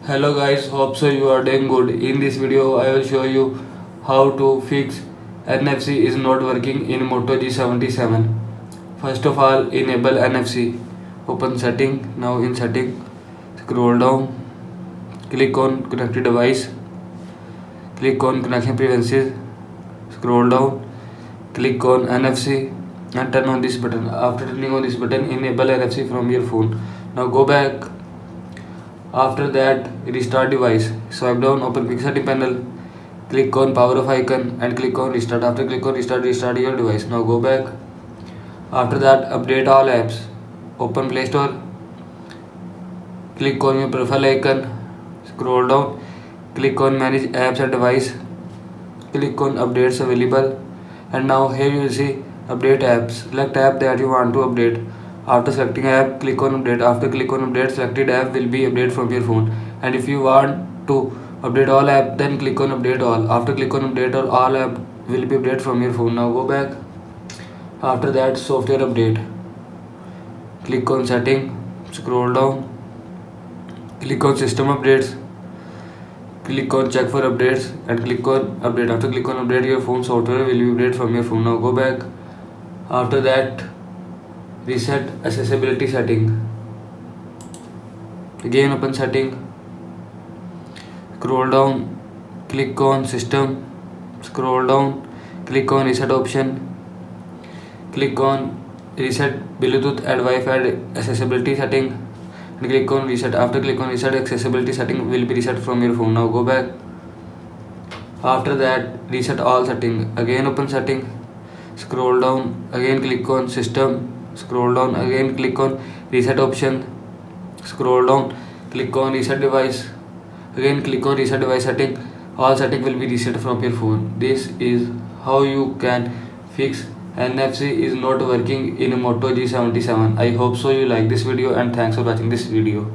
Hello guys, hope so you are doing good. In this video I will show you how to fix NFC is not working in Moto G77. First of all, enable NFC. Open setting. Now in setting, scroll down, click on connected device, click on connection preferences, scroll down, click on NFC and turn on this button. After turning on this button, enable NFC from your phone. Now go back. After that, restart device. Swipe down, open quick setting panel, click on power off icon and click on restart. After click on restart, restart your device. Now go back. After that, update all apps. Open Play Store, click on your profile icon, scroll down, click on manage apps and device, click on updates available, and now here you will see update apps. Select app that you want to update. After selecting app, click on update. After click on update, selected app will be updated from your phone. And if you want to update all app, then click on update all. After click on update all app will be updated from your phone. Now go back. After that, software update. Click on setting, scroll down, click on system updates, click on check for updates and click on update. After click on update, your phone software will be updated from your phone. Now go back. After that, reset accessibility setting. Again open setting, scroll down, click on system, scroll down, click on reset option, click on reset Bluetooth and Wi-Fi accessibility setting and click on reset. After click on reset, accessibility setting will be reset from your phone. Now go back. After that, reset all setting. Again open setting, scroll down, again click on system, scroll down, again click on reset option, scroll down, click on reset device, again click on reset device setting. All setting will be reset from your phone. This is how you can fix NFC is not working in Moto G77. I hope so you like this video and thanks for watching this video.